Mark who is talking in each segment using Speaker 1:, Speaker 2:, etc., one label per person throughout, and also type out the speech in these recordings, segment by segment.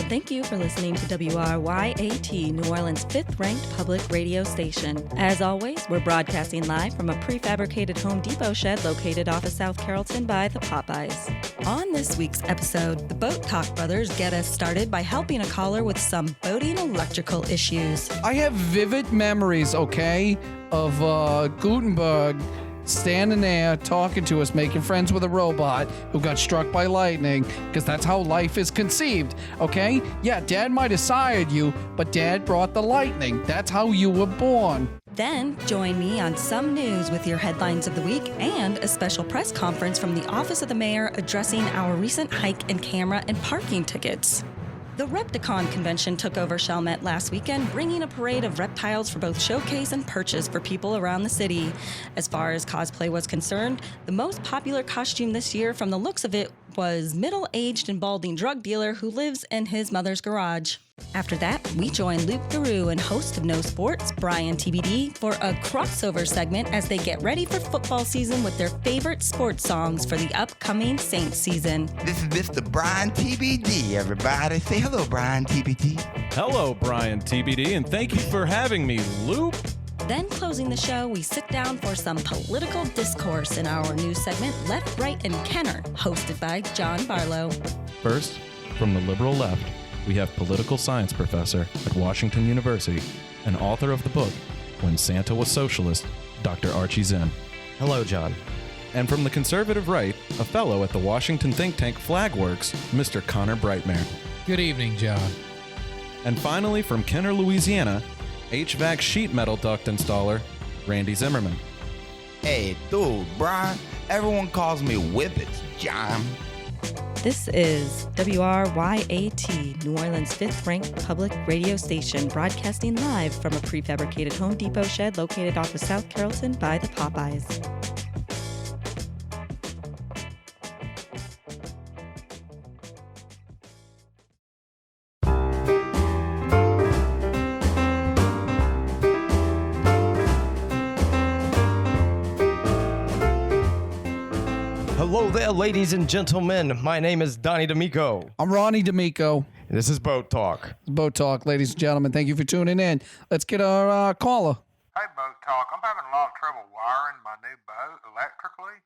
Speaker 1: Thank you for listening to WRYAT, New Orleans' fifth-ranked public radio station. As always, we're broadcasting live from a prefabricated Home Depot shed located off of South Carrollton by the Popeyes. On this week's episode, the Boat Talk brothers get us started by helping a caller with some boating electrical issues.
Speaker 2: I have vivid memories, okay, of Gutenberg standing there talking to us, making friends with a robot who got struck by lightning, because that's how life is conceived, okay? Yeah, Dad might have sired you, but Dad brought the lightning. That's how you were born.
Speaker 1: Then join me on Some News with your headlines of the week and a special press conference from the Office of the Mayor addressing our recent hike in camera and parking tickets. The Repticon convention took over Chalmette last weekend, bringing a parade of reptiles for both showcase and purchase for people around the city. As far as cosplay was concerned, the most popular costume this year, from the looks of it, was middle-aged and balding drug dealer who lives in his mother's garage. After that, we join Loupe Gooru and host of No Sports, Bryan TBD, for a crossover segment as they get ready for football season with their favorite sports songs for the upcoming Saints season.
Speaker 3: This is Mr. Bryan TBD, everybody. Say hello, Bryan TBD.
Speaker 4: Hello, Bryan TBD, and thank you for having me, Loupe.
Speaker 1: Then closing the show, we sit down for some political discourse in our new segment, Left, Right, and Kenner, hosted by John Barlow.
Speaker 4: First, from the liberal left, we have political science professor at Washington University and author of the book, When Santa Was Socialist, Dr. Archie Zinn.
Speaker 5: Hello, John.
Speaker 4: And from the conservative right, a fellow at the Washington think tank Flagworks, Mr. Connor Brightmare.
Speaker 6: Good evening, John.
Speaker 4: And finally, from Kenner, Louisiana, HVAC sheet metal duct installer, Randy Zimmerman.
Speaker 3: Hey, dude, Bryan. Everyone calls me Whippets, John.
Speaker 1: This is WRYAT, New Orleans' fifth-ranked public radio station, broadcasting live from a prefabricated Home Depot shed located off of South Carrollton by the Popeyes.
Speaker 5: Hello there, ladies and gentlemen. My name is Donnie Damico.
Speaker 2: I'm Ronnie D'Amico.
Speaker 5: And this is Boat Talk.
Speaker 2: Boat Talk, ladies and gentlemen. Thank you for tuning in. Let's get our caller.
Speaker 7: Hey, Boat Talk. I'm having a lot of trouble wiring my new boat electrically.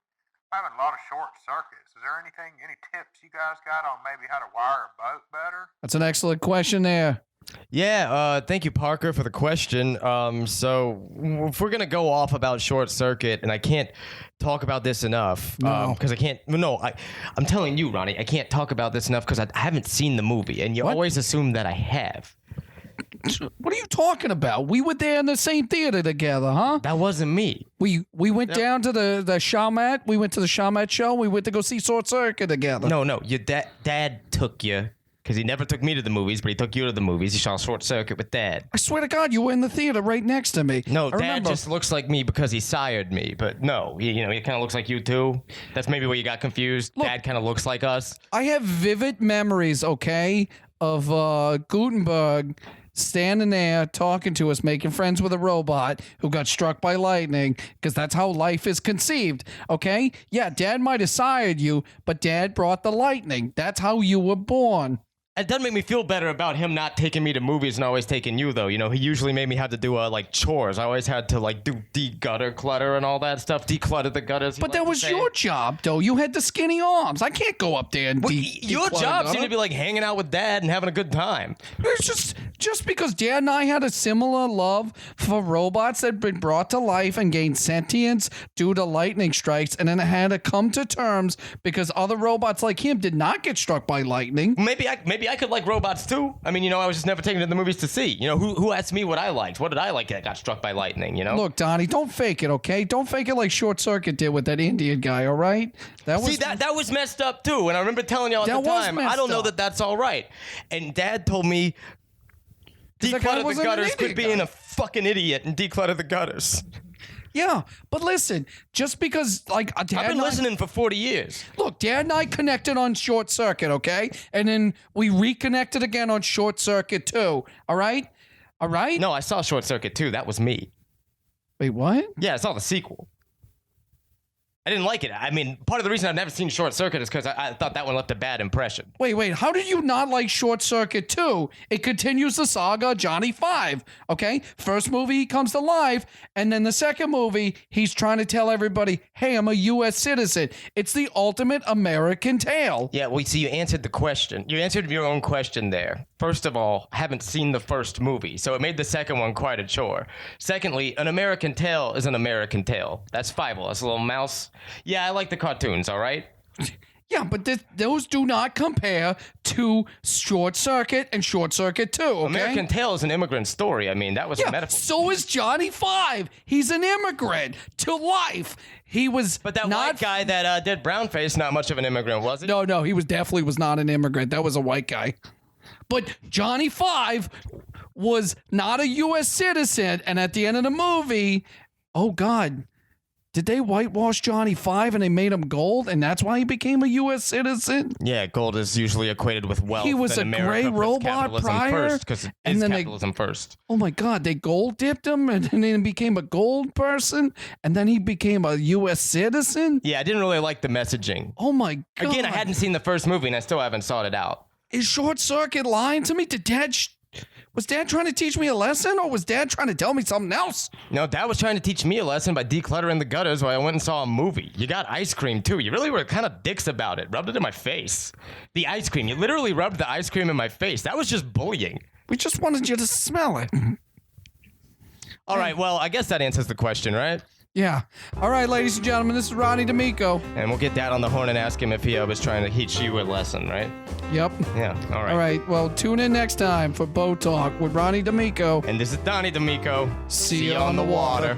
Speaker 7: I'm having a lot of short circuits. Is there any tips you guys got on maybe how to wire a boat better?
Speaker 2: That's an excellent question there.
Speaker 5: Yeah, thank you, Parker, for the question. So if we're going to go off about short circuit, and I can't talk about this enough, because I can't, I'm telling you, Ronnie, I can't talk about this enough because I haven't seen the movie, and you always assume that I have.
Speaker 2: What are you talking about? We were there in the same theater together, huh?
Speaker 5: That wasn't me.
Speaker 2: We went down to the Chalmette. We went to the Chalmette show. We went to go see Short Circuit together.
Speaker 5: No, your dad took you. Because he never took me to the movies, but he took you to the movies. He saw Short Circuit with Dad.
Speaker 2: I swear to God, you were in the theater right next to me.
Speaker 5: No, Dad just looks like me because he sired me. But no, he kind of looks like you too. That's maybe where you got confused.
Speaker 2: Look,
Speaker 5: Dad kind of looks like us.
Speaker 2: I have vivid memories, okay, of Gutenberg standing there talking to us, making friends with a robot who got struck by lightning, because that's how life is conceived, okay? Yeah, Dad might have sired you, but Dad brought the lightning. That's how you were born.
Speaker 5: It doesn't make me feel better about him not taking me to movies and always taking you, though. He usually made me have to do chores. I always had to do de-gutter clutter and all that stuff, declutter the gutters.
Speaker 2: But that was your job, though. You had the skinny arms. I can't go up there and
Speaker 5: your job seemed to be hanging out with Dad and having a good time.
Speaker 2: It's just because Dad and I had a similar love for robots that had been brought to life and gained sentience due to lightning strikes, and then had to come to terms because other robots like him did not get struck by lightning.
Speaker 5: Maybe I could like robots too. I mean, I was just never taken to the movies to see. Who asked me what I liked? What did I like that got struck by lightning,
Speaker 2: Look, Donnie, don't fake it, okay? Don't fake it like Short Circuit did with that Indian guy, all right?
Speaker 5: That was messed up too, and I remember telling y'all at the time, I don't know that that's all right. And Dad told me, declutter the gutters, quit being a fucking idiot and declutter the gutters.
Speaker 2: Yeah, but listen, just because, Dad
Speaker 5: I've been listening for 40 years.
Speaker 2: Look, Dad and I connected on Short Circuit, okay? And then we reconnected again on Short Circuit too, all right? All right?
Speaker 5: No, I saw Short Circuit too. That was me.
Speaker 2: Wait, what?
Speaker 5: Yeah, I saw the sequel. I didn't like it. I mean, part of the reason I've never seen Short Circuit is because I thought that one left a bad impression.
Speaker 2: Wait, how did you not like Short Circuit 2? It continues the saga of Johnny Five, okay? First movie, he comes to life, and then the second movie, he's trying to tell everybody, hey, I'm a U.S. citizen. It's the ultimate American tale.
Speaker 5: Yeah, well, see, you answered the question. You answered your own question there. First of all, I haven't seen the first movie, so it made the second one quite a chore. Secondly, an American tale is an American tale. That's Fievel. That's a little mouse. Yeah, I like the cartoons, all right?
Speaker 2: Yeah, but those do not compare to Short Circuit and Short Circuit 2, okay?
Speaker 5: American Tale is an immigrant story. I mean, that was a metaphor.
Speaker 2: So is Johnny Five. He's an immigrant to life. He was
Speaker 5: But that
Speaker 2: not
Speaker 5: white guy that did brownface, not much of an immigrant, was he?
Speaker 2: No, he definitely was not an immigrant. That was a white guy. But Johnny Five was not a U.S. citizen, and at the end of the movie, oh God, did they whitewash Johnny Five and they made him gold, and that's why he became a U.S. citizen?
Speaker 5: Yeah, gold is usually equated with wealth.
Speaker 2: He was
Speaker 5: and
Speaker 2: a
Speaker 5: America
Speaker 2: gray
Speaker 5: puts
Speaker 2: robot
Speaker 5: capitalism
Speaker 2: prior,
Speaker 5: first, because it
Speaker 2: and
Speaker 5: is
Speaker 2: then
Speaker 5: capitalism first.
Speaker 2: Oh my God, they gold dipped him, and then he became a gold person, and then he became a U.S. citizen?
Speaker 5: Yeah, I didn't really like the messaging.
Speaker 2: Oh my God.
Speaker 5: Again, I hadn't seen the first movie, and I still haven't sought it out.
Speaker 2: Is Short Circuit lying to me? Was Dad trying to teach me a lesson, or was Dad trying to tell me something else?
Speaker 5: No, Dad was trying to teach me a lesson by decluttering the gutters while I went and saw a movie. You got ice cream, too. You really were kind of dicks about it. Rubbed it in my face. The ice cream. You literally rubbed the ice cream in my face. That was just bullying.
Speaker 2: We just wanted you to smell it.
Speaker 5: All right, well, I guess that answers the question, right?
Speaker 2: Yeah. All right, ladies and gentlemen, this is Ronnie D'Amico.
Speaker 5: And we'll get Dad on the horn and ask him if he was trying to teach you a lesson, right?
Speaker 2: Yep.
Speaker 5: Yeah, all right.
Speaker 2: All right, well, tune in next time for Boat Talk with Ronnie D'Amico.
Speaker 5: And this is Donnie D'Amico.
Speaker 2: See you on the water.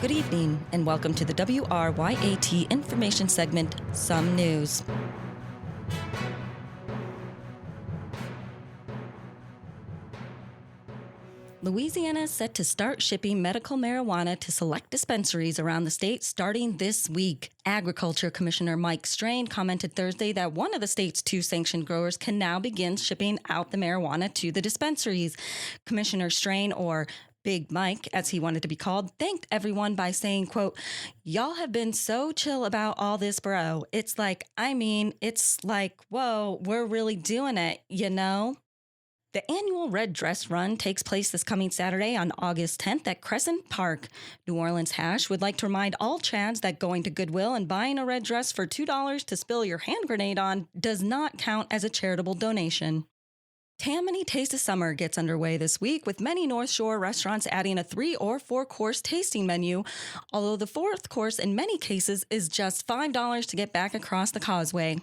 Speaker 1: Good evening, and welcome to the WRYAT information segment, Some News. Louisiana is set to start shipping medical marijuana to select dispensaries around the state starting this week. Agriculture Commissioner Mike Strain commented Thursday that one of the state's 2 sanctioned growers can now begin shipping out the marijuana to the dispensaries. Commissioner Strain, or Big Mike, as he wanted to be called, thanked everyone by saying, quote, "Y'all have been so chill about all this, bro. It's like, whoa, we're really doing it, you know?" The annual Red Dress Run takes place this coming Saturday on August 10th at Crescent Park. New Orleans Hash would like to remind all Chads that going to Goodwill and buying a red dress for $2 to spill your hand grenade on does not count as a charitable donation. Tammany Taste of Summer gets underway this week, with many North Shore restaurants adding a 3 or 4 course tasting menu, although the 4th course in many cases is just $5 to get back across the causeway.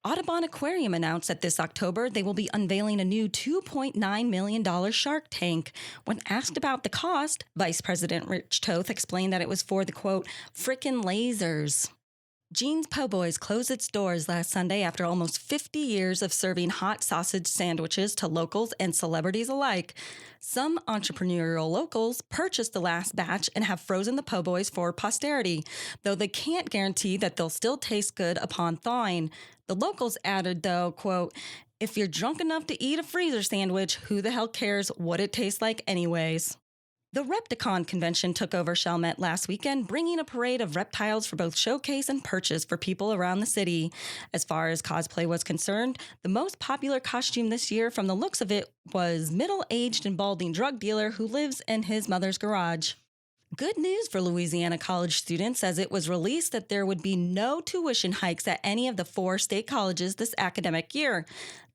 Speaker 1: Audubon Aquarium announced that this October they will be unveiling a new $2.9 million shark tank. When asked about the cost, Vice President Rich Toth explained that it was for the, quote, "frickin' lasers." Jean's Po' Boys closed its doors last Sunday after almost 50 years of serving hot sausage sandwiches to locals and celebrities alike. Some entrepreneurial locals purchased the last batch and have frozen the Po' Boys for posterity, though they can't guarantee that they'll still taste good upon thawing. The locals added, though, quote, "If you're drunk enough to eat a freezer sandwich, who the hell cares what it tastes like anyways?" The Repticon convention took over Chalmette last weekend, bringing a parade of reptiles for both showcase and purchase for people around the city. As far as cosplay was concerned, the most popular costume this year, from the looks of it, was middle-aged and balding drug dealer who lives in his mother's garage. Good news for Louisiana college students, as it was released that there would be no tuition hikes at any of the 4 state colleges this academic year.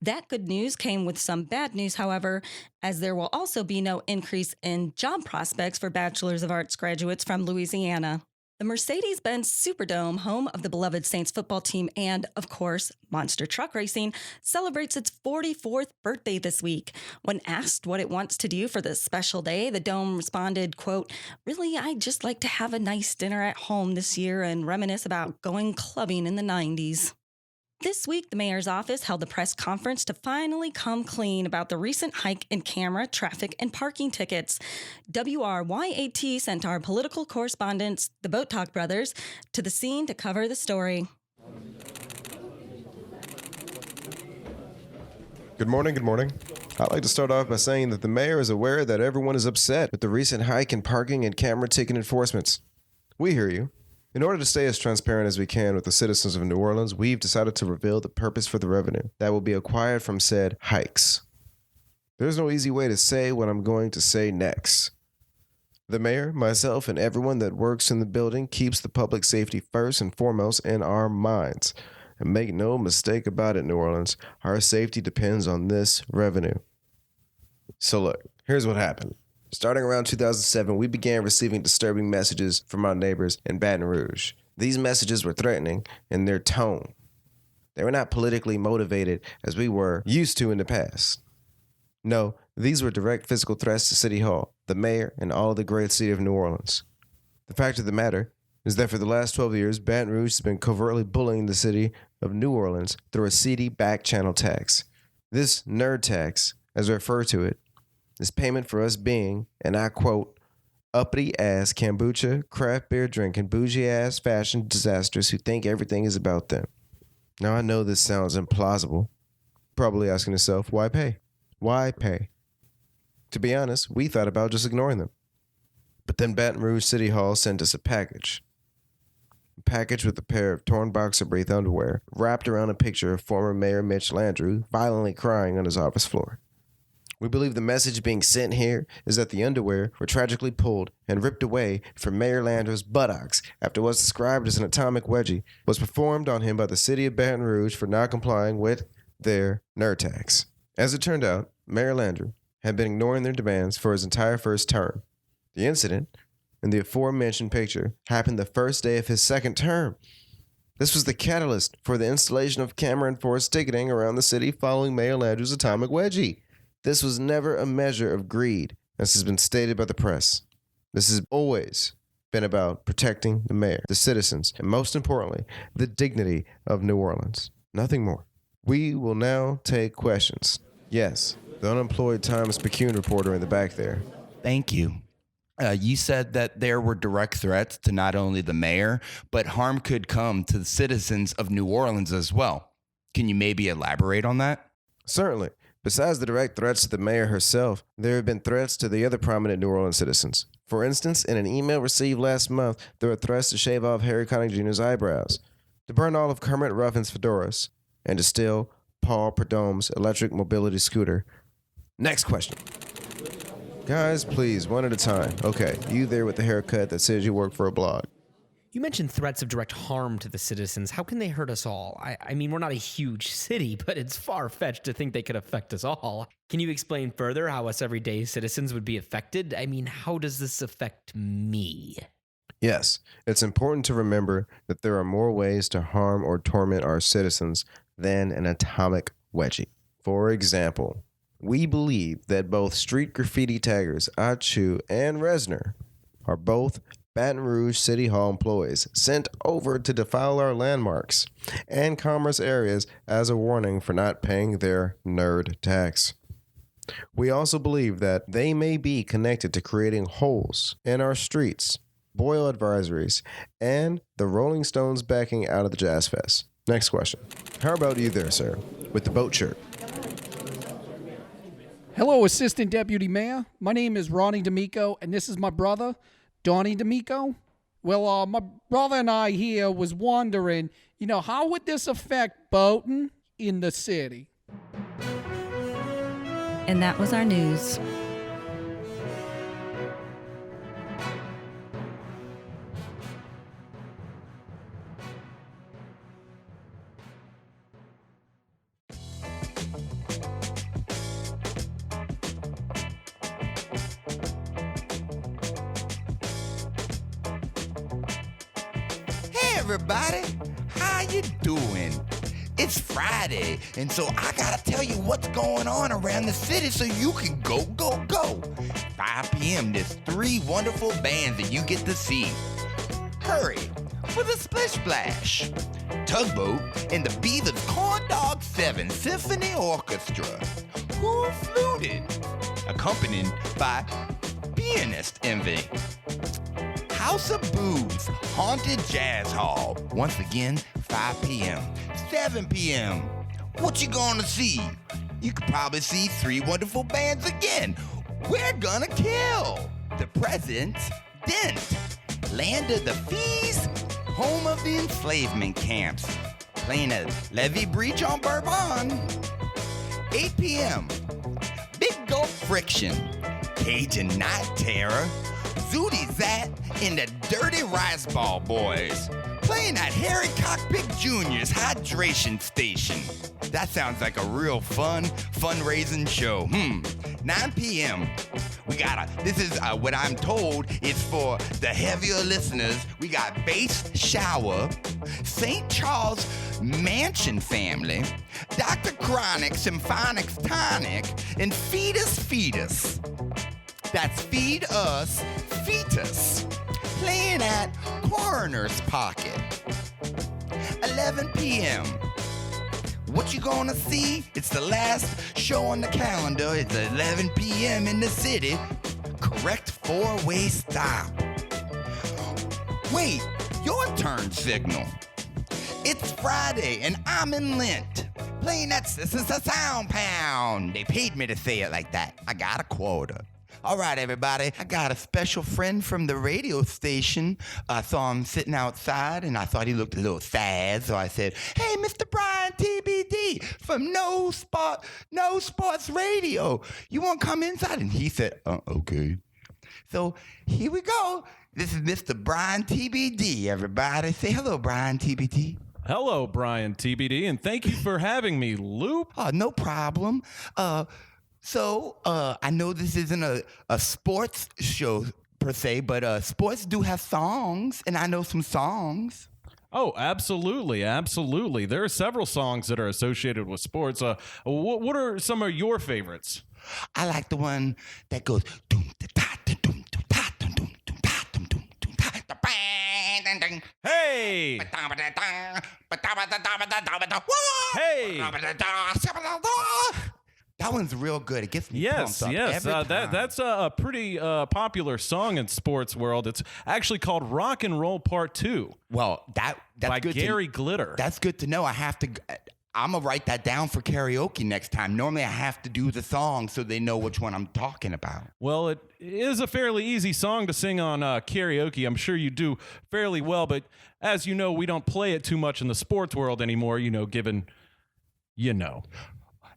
Speaker 1: That good news came with some bad news, however, as there will also be no increase in job prospects for Bachelors of Arts graduates from Louisiana. The Mercedes-Benz Superdome, home of the beloved Saints football team and, of course, monster truck racing, celebrates its 44th birthday this week. When asked what it wants to do for this special day, the Dome responded, quote, "Really, I'd just like to have a nice dinner at home this year and reminisce about going clubbing in the 90s. This week, the mayor's office held a press conference to finally come clean about the recent hike in camera, traffic, and parking tickets. WRYAT sent our political correspondents, the Boat Talk brothers, to the scene to cover the story.
Speaker 6: Good morning, good morning. I'd like to start off by saying that the mayor is aware that everyone is upset with the recent hike in parking and camera ticket enforcements. We hear you. In order to stay as transparent as we can with the citizens of New Orleans, we've decided to reveal the purpose for the revenue that will be acquired from said hikes. There's no easy way to say what I'm going to say next. The mayor, myself, and everyone that works in the building keeps the public safety first and foremost in our minds. And make no mistake about it, New Orleans, our safety depends on this revenue. So look, here's what happened. Starting around 2007, we began receiving disturbing messages from our neighbors in Baton Rouge. These messages were threatening in their tone. They were not politically motivated as we were used to in the past. No, these were direct physical threats to City Hall, the mayor, and all of the great city of New Orleans. The fact of the matter is that for the last 12 years, Baton Rouge has been covertly bullying the city of New Orleans through a seedy back channel tax. This nerd tax, as I refer to it, is payment for us being, and I quote, uppity-ass kombucha, craft beer drinking, bougie-ass fashion disasters who think everything is about them. Now, I know this sounds implausible. Probably asking yourself, why pay? Why pay? To be honest, we thought about just ignoring them. But then Baton Rouge City Hall sent us a package. A package with a pair of torn boxer brief underwear wrapped around a picture of former Mayor Mitch Landrieu violently crying on his office floor. We believe the message being sent here is that the underwear were tragically pulled and ripped away from Mayor Landrieu's buttocks after what's described as an atomic wedgie was performed on him by the city of Baton Rouge for not complying with their nerd tax. As it turned out, Mayor Landrieu had been ignoring their demands for his entire first term. The incident in the aforementioned picture happened the first day of his second term. This was the catalyst for the installation of camera-enforced ticketing around the city following Mayor Landrieu's atomic wedgie. This was never a measure of greed, as has been stated by the press. This has always been about protecting the mayor, the citizens, and most importantly, the dignity of New Orleans. Nothing more. We will now take questions. Yes, the unemployed Times Picayune reporter in the back there.
Speaker 3: Thank you. You said that there were direct threats to not only the mayor, but harm could come to the citizens of New Orleans as well. Can you maybe elaborate on that?
Speaker 6: Certainly. Besides the direct threats to the mayor herself, there have been threats to the other prominent New Orleans citizens. For instance, in an email received last month, there were threats to shave off Harry Connick Jr.'s eyebrows, to burn all of Kermit Ruffin's fedoras, and to steal Paul Prudhomme's electric mobility scooter. Next question. Guys, please, one at a time. Okay, you there with the haircut that says you work for a blog.
Speaker 8: You mentioned threats of direct harm to the citizens. How can they hurt us all? I mean, we're not a huge city, but it's far-fetched to think they could affect us all. Can you explain further how us everyday citizens would be affected? I mean, how does this affect me?
Speaker 6: Yes, it's important to remember that there are more ways to harm or torment our citizens than an atomic wedgie. For example, we believe that both street graffiti taggers Achu and Resner are both Baton Rouge City Hall employees sent over to defile our landmarks and commerce areas as a warning for not paying their nerd tax. We also believe that they may be connected to creating holes in our streets, boil advisories, and the Rolling Stones backing out of the Jazz Fest. Next question. How about you there, sir, with the boat shirt?
Speaker 2: Hello, Assistant Deputy Mayor. My name is Ronnie D'Amico, and this is my brother, Donnie Damico. Well, my brother and I here was wondering, how would this affect boating in the city?
Speaker 1: And that was our news.
Speaker 3: Everybody, how you doing? It's Friday, and so I gotta tell you what's going on around the city so you can go. 5 p.m. there's 3 wonderful bands that you get to see. Hurry for the Splish Splash, Tugboat, and the Beavers Corn Dog 7 Symphony Orchestra, who fluted, accompanied by pianist Envy. House of Booze, Haunted Jazz Hall. Once again, 5 p.m. 7 p.m. What you gonna see? You could probably see 3 wonderful bands again. We're gonna kill the President's Dent, land of the fees, home of the enslavement camps, playing a levee breach on Bourbon. 8 p.m. Big Gulp Friction, Cajun Night Terror, Zooty Zat, and the Dirty Rice Ball Boys, playing at Harry Cockpit Jr.'s hydration station. That sounds like a real fun, fundraising show. 9 p.m. This is what I'm told is for the heavier listeners. We got Bass Shower, St. Charles Mansion Family, Dr. Chronic Symphonics Tonic, and Fetus. That's Feed Us Fetus, playing at Coroner's Pocket. 11 p.m. What you gonna see? It's the last show on the calendar. It's 11 p.m. in the city. Correct 4-way stop. Wait, your turn signal. It's Friday and I'm in Lent. Playing that sound pound. They paid me to say it like that. I got a quota. All right, everybody. I got a special friend from the radio station. I saw him sitting outside, and I thought he looked a little sad. So I said, "Hey, Mr. Bryan TBD from No Sports Radio. You want to come inside?" And he said, "Okay." So here we go. This is Mr. Bryan TBD, everybody. Say hello, Bryan TBD.
Speaker 4: Hello, Bryan TBD, and thank you for having me, Loupe.
Speaker 3: Oh, no problem. So, I know this isn't a sports show per se, but sports do have songs, and I know some songs.
Speaker 4: Oh, absolutely, absolutely. There are several songs that are associated with sports. What are some of your favorites?
Speaker 3: I like the one that goes doom da da da doom doom da doom doom doom da doom doom doom da da bang ding ding.
Speaker 4: Hey! Hey!
Speaker 3: That one's real good. It gets me pumped up
Speaker 4: yes.
Speaker 3: every time.
Speaker 4: That's a pretty popular song in sports world. It's actually called Rock and Roll Part 2.
Speaker 3: Well, that's
Speaker 4: by
Speaker 3: good
Speaker 4: Gary Glitter.
Speaker 3: That's good to know. I'm going to write that down for karaoke next time. Normally, I have to do the song so they know which one I'm talking about.
Speaker 4: Well, it is a fairly easy song to sing on karaoke. I'm sure you do fairly well, but as you know, we don't play it too much in the sports world anymore, given.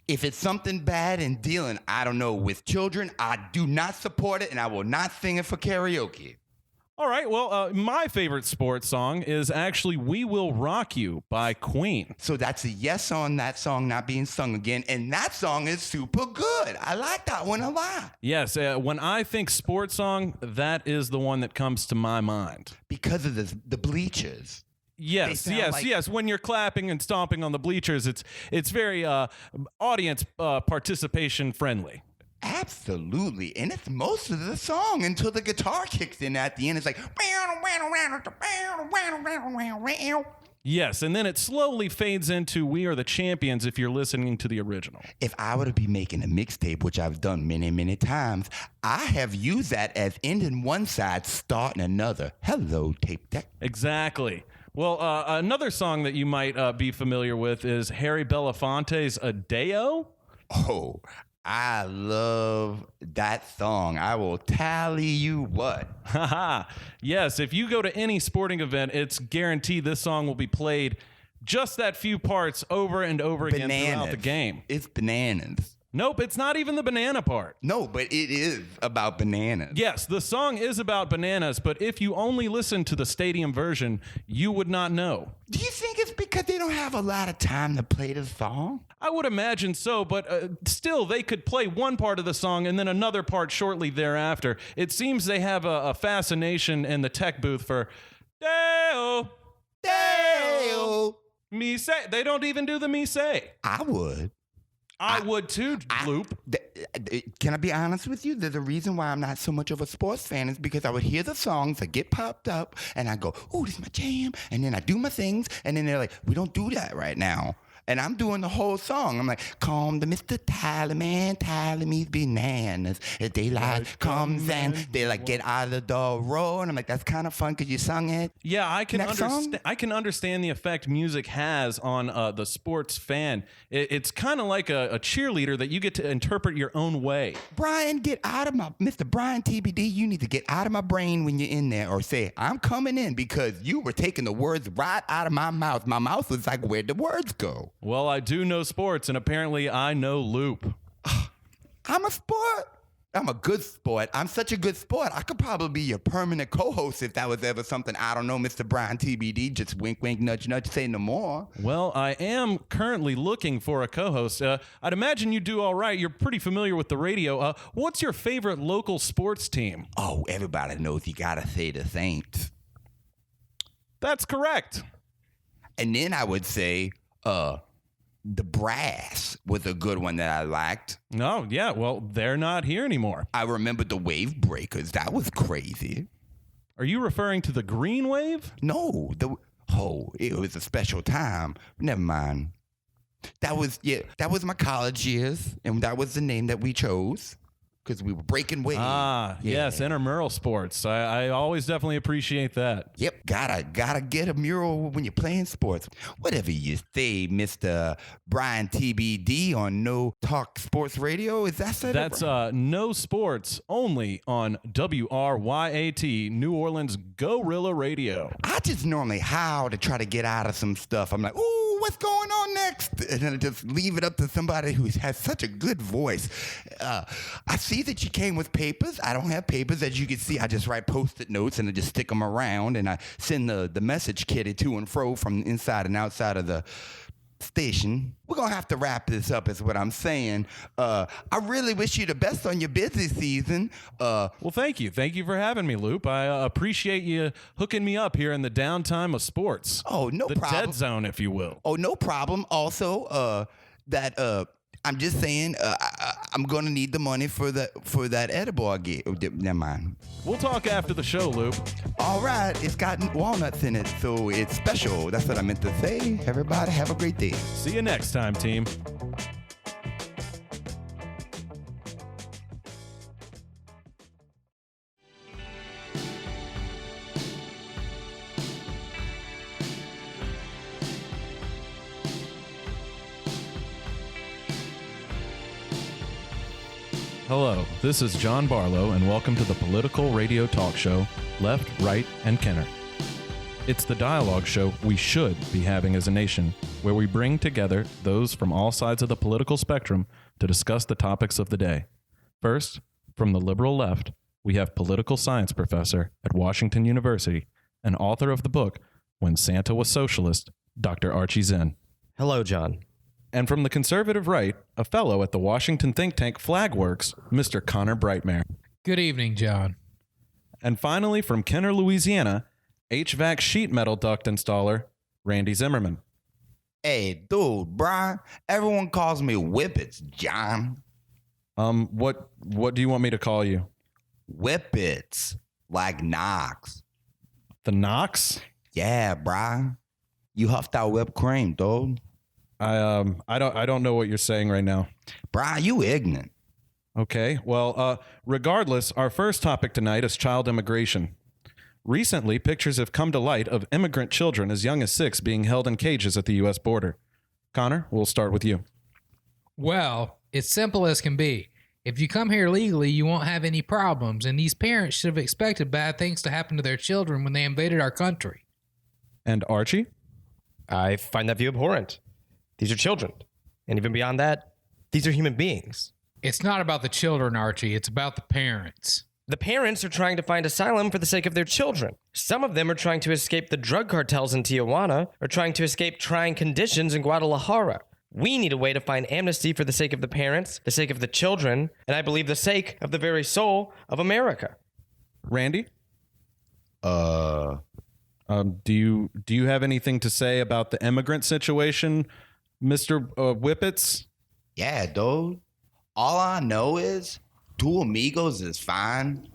Speaker 3: If it's something bad and dealing, I don't know, with children, I do not support it, and I will not sing it for karaoke.
Speaker 4: All right, well, my favorite sports song is actually We Will Rock You by Queen.
Speaker 3: So that's a yes on that song not being sung again, and that song is super good. I like that one a lot.
Speaker 4: Yes, when I think sports song, that is the one that comes to my mind.
Speaker 3: Because of the bleachers.
Speaker 4: Yes. When you're clapping and stomping on the bleachers, it's very audience participation friendly.
Speaker 3: Absolutely, and it's most of the song until the guitar kicks in at the end. It's like
Speaker 4: yes, and then it slowly fades into We Are the Champions if you're listening to the original.
Speaker 3: If I were to be making a mixtape, which I've done many, many times, I have used that as ending one side, starting another. Hello, tape deck.
Speaker 4: Exactly. Well, another song that you might be familiar with is Harry Belafonte's Adeo.
Speaker 3: Oh, I love that song. I will tally you what.
Speaker 4: Haha. Yes, if you go to any sporting event, it's guaranteed this song will be played just that few parts over and over again throughout the game.
Speaker 3: It's bananas.
Speaker 4: Nope, it's not even the banana part.
Speaker 3: No, but it is about bananas.
Speaker 4: Yes, the song is about bananas, but if you only listen to the stadium version, you would not know.
Speaker 3: Do you think it's because they don't have a lot of time to play the song?
Speaker 4: I would imagine so, but still, they could play one part of the song and then another part shortly thereafter. It seems they have a fascination in the tech booth for Deo,
Speaker 3: Deo,
Speaker 4: me say. They don't even do the me say.
Speaker 3: I would.
Speaker 4: I would too, Loupe.
Speaker 3: Can I be honest with you? The reason why I'm not so much of a sports fan is because I would hear the songs that get popped up and I go, "Oh, this is my jam." And then I do my things and then they're like, "We don't do that right now." And I'm doing the whole song. I'm like, come to Mr. Tyler, man. Tyler meets bananas. If daylight comes and they like get out of the road. And I'm like, that's kind of fun because you sung it.
Speaker 4: Yeah, I can
Speaker 3: Next song?
Speaker 4: I can understand the effect music has on the sports fan. It's kind of like a cheerleader that you get to interpret your own way.
Speaker 3: Bryan, get out of my, Mr. Bryan TBD, you need to get out of my brain when you're in there, or say, I'm coming in, because you were taking the words right out of my mouth. My mouth was like, where'd the words go?
Speaker 4: Well, I do know sports, and apparently I know Loupe.
Speaker 3: I'm a sport. I'm a good sport. I'm such a good sport. I could probably be your permanent co-host if that was ever something. I don't know, Mr. Bryan TBD. Just wink, wink, nudge, nudge, say no more.
Speaker 4: Well, I am currently looking for a co-host. I'd imagine you do all right. You're pretty familiar with the radio. What's your favorite local sports team?
Speaker 3: Oh, everybody knows you gotta say the Saints.
Speaker 4: That's correct.
Speaker 3: And then I would say, the Brass was a good one that I liked.
Speaker 4: No, yeah, well, they're not here anymore.
Speaker 3: I remember the Wave Breakers. That was crazy.
Speaker 4: Are you referring to the Green Wave?
Speaker 3: No, it was a special time. Never mind. That was my college years, and that was the name that we chose because we were breaking waves.
Speaker 4: Yes, intramural sports. I always definitely appreciate that.
Speaker 3: Yep, gotta get a mural when you're playing sports. Whatever you say, Mr. Bryan TBD on No Talk Sports Radio, is that said?
Speaker 4: That's No Sports, only on WRYAT, New Orleans Gorilla Radio.
Speaker 3: I just normally howl to try to get out of some stuff. I'm like, ooh, what's going on next? And then I just leave it up to somebody who has such a good voice. I see that you came with papers. I don't have papers. As you can see, I just write Post-it notes and I just stick them around, and I send the message kitty to and fro from inside and outside of the station. We're going to have to wrap this up is what I'm saying. I really wish you the best on your busy season.
Speaker 4: Well, thank you. Thank you for having me, Loupe. I appreciate you hooking me up here in the downtime of sports.
Speaker 3: Oh, no
Speaker 4: the
Speaker 3: problem.
Speaker 4: The dead zone, if you will.
Speaker 3: Oh, no problem. Also, I'm just saying, I'm gonna need the money for that edible I get. Oh, never mind.
Speaker 4: We'll talk after the show, Loupe.
Speaker 3: All right, it's got walnuts in it, so it's special. That's what I meant to say. Everybody, have a great day.
Speaker 4: See you next time, team. Hello, this is John Barlow, and welcome to the political radio talk show, Left, Right, and Kenner. It's the dialogue show we should be having as a nation, where we bring together those from all sides of the political spectrum to discuss the topics of the day. First, from the liberal left, we have political science professor at Washington University and author of the book, When Santa Was Socialist, Dr. Archie Zen.
Speaker 5: Hello, John.
Speaker 4: And from the conservative right, a fellow at the Washington think tank Flagworks, Mr. Connor Brightmare.
Speaker 9: Good evening, John.
Speaker 4: And finally, from Kenner, Louisiana, HVAC sheet metal duct installer, Randy Zimmerman.
Speaker 3: Hey, dude, Brian, everyone calls me Whippets, John.
Speaker 4: What do you want me to call you?
Speaker 3: Whippets, like Knox.
Speaker 4: The Knox?
Speaker 3: Yeah, Brian. You huffed out whipped cream, dude.
Speaker 4: I don't know what you're saying right now.
Speaker 3: Brian, you ignorant.
Speaker 4: Okay, well, regardless, our first topic tonight is child immigration. Recently, pictures have come to light of immigrant children as young as 6 being held in cages at the U.S. border. Connor, we'll start with you.
Speaker 9: Well, it's simple as can be. If you come here legally, you won't have any problems, and these parents should have expected bad things to happen to their children when they invaded our country.
Speaker 4: And Archie?
Speaker 5: I find that view abhorrent. These are children. And even beyond that, these are human beings.
Speaker 9: It's not about the children, Archie. It's about the parents.
Speaker 5: The parents are trying to find asylum for the sake of their children. Some of them are trying to escape the drug cartels in Tijuana or trying to escape trying conditions in Guadalajara. We need a way to find amnesty for the sake of the parents, the sake of the children, and I believe the sake of the very soul of America.
Speaker 4: Randy? Do you have anything to say about the immigrant situation, Mr. Whippets?
Speaker 3: Yeah, dude. All I know is Two Amigos is fine,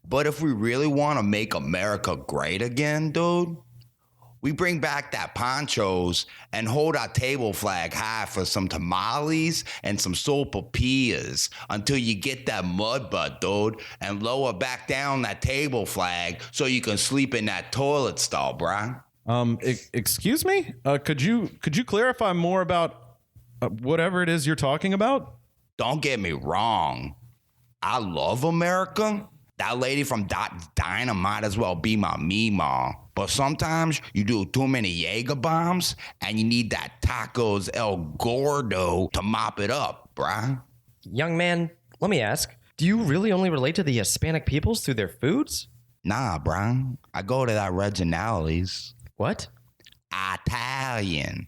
Speaker 3: but if we really want to make America great again, dude, We bring back that ponchos and hold our table flag high for some tamales and some sopapillas until you get that mud butt, dude, and lower back down that table flag so you can sleep in that toilet stall, bruh.
Speaker 4: Excuse me? Could you clarify more about whatever it is you're talking about?
Speaker 3: Don't get me wrong. I love America. That lady from Dot's Diner might as well be my Meemaw. But sometimes you do too many Jaeger bombs and you need that tacos El Gordo to mop it up, bruh.
Speaker 5: Young man, let me ask, do you really only relate to the Hispanic peoples through their foods?
Speaker 3: Nah, bruh. I go to that Reginaldi's.
Speaker 5: What?
Speaker 3: Italian.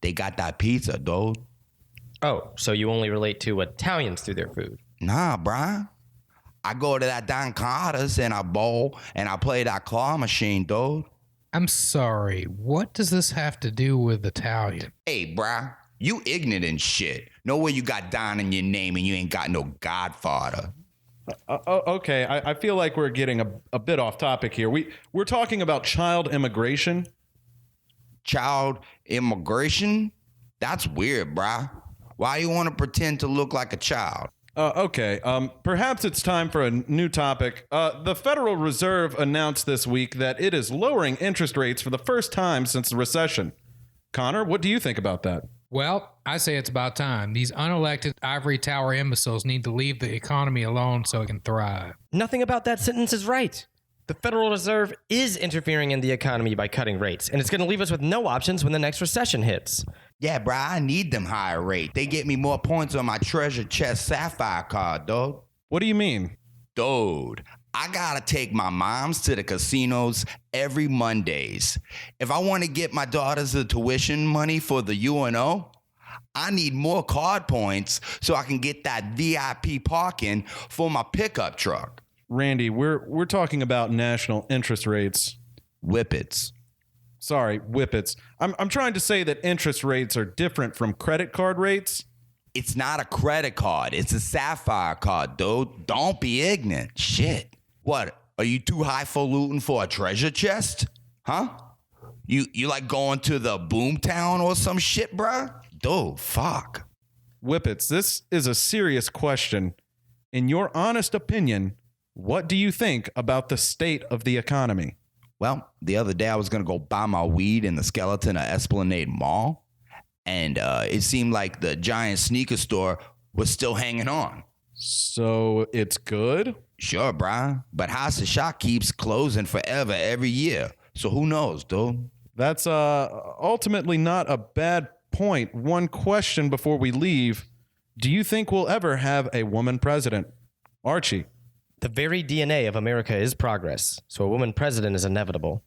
Speaker 3: They got that pizza, dude.
Speaker 5: Oh, so you only relate to Italians through their food?
Speaker 3: Nah, bruh. I go to that Don Carter's and I bowl and I play that claw machine, dude.
Speaker 9: I'm sorry. What does this have to do with Italian?
Speaker 3: Hey, bruh, you ignorant and shit. No way you got Don in your name and you ain't got no godfather.
Speaker 4: Okay, I feel like we're getting a bit off topic here. We're talking about child immigration.
Speaker 3: Child immigration? That's weird, bruh. Why you want to pretend to look like a child?
Speaker 4: Okay, perhaps it's time for a new topic. The Federal Reserve announced this week that it is lowering interest rates for the first time since the recession. Connor, what do you think about that?
Speaker 9: Well, I say it's about time. These unelected ivory tower imbeciles need to leave the economy alone so it can thrive.
Speaker 5: Nothing about that sentence is right. The Federal Reserve is interfering in the economy by cutting rates, and it's going to leave us with no options when the next recession hits.
Speaker 3: Yeah, bruh, I need them higher rate. They get me more points on my treasure chest sapphire card, dude.
Speaker 4: What do you mean?
Speaker 3: Dude, I gotta take my moms to the casinos every Mondays. If I want to get my daughters the tuition money for the UNO, I need more card points so I can get that VIP parking for my pickup truck.
Speaker 4: Randy, we're talking about national interest rates.
Speaker 3: Whippets.
Speaker 4: Sorry, whippets. I'm trying to say that interest rates are different from credit card rates.
Speaker 3: It's not a credit card. It's a sapphire card, dude. Don't be ignorant. Shit. What? Are you too highfalutin for a treasure chest? Huh? You like going to the Boomtown or some shit, bruh? Dude, fuck.
Speaker 4: Whippets, this is a serious question. In your honest opinion, what do you think about the state of the economy?
Speaker 3: Well, the other day I was going to go buy my weed in the skeleton of Esplanade Mall, and it seemed like the giant sneaker store was still hanging on.
Speaker 4: So it's good?
Speaker 3: Sure, bruh. But House of Shop keeps closing forever every year. So who knows, dude?
Speaker 4: That's ultimately not a bad point. One question before we leave. Do you think we'll ever have a woman president? Archie.
Speaker 5: The very DNA of America is progress, so a woman president is inevitable.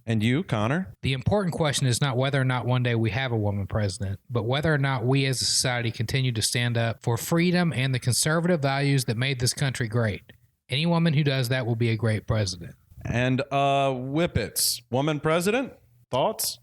Speaker 4: And you, Connor?
Speaker 9: The important question is not whether or not one day we have a woman president, but whether or not we as a society continue to stand up for freedom and the conservative values that made this country great. Any woman who does that will be a great president.
Speaker 4: And Whippets, woman president? Thoughts?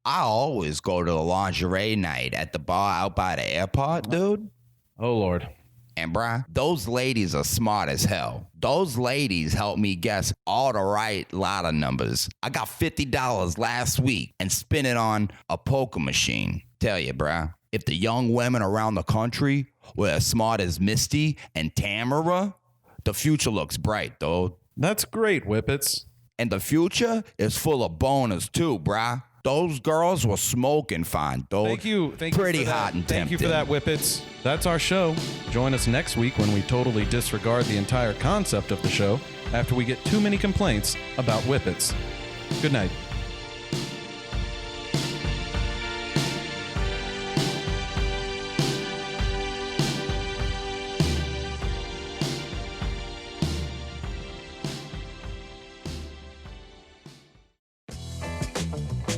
Speaker 3: I always go to the lingerie night at the bar out by the airport, dude.
Speaker 4: Oh, Lord.
Speaker 3: And, bruh, those ladies are smart as hell. Those ladies helped me guess all the right lotto numbers. I got $50 last week and spent it on a poker machine. Tell you, bruh, if the young women around the country were as smart as Misty and Tamara, the future looks bright, dude.
Speaker 4: That's great, Whippets.
Speaker 3: And the future is full of boners, too, bruh. Those girls were smoking fine, dude.
Speaker 4: Thank you.
Speaker 3: Pretty
Speaker 4: you for
Speaker 3: hot
Speaker 4: that.
Speaker 3: and
Speaker 4: Thank you for
Speaker 3: tempting.
Speaker 4: that, Whippets. That's our show. Join us next week when we totally disregard the entire concept of the show after we get too many complaints about Whippets. Good night.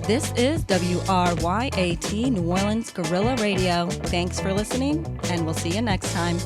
Speaker 1: This is WRYAT New Orleans Guerrilla Radio. Thanks for listening, and we'll see you next time.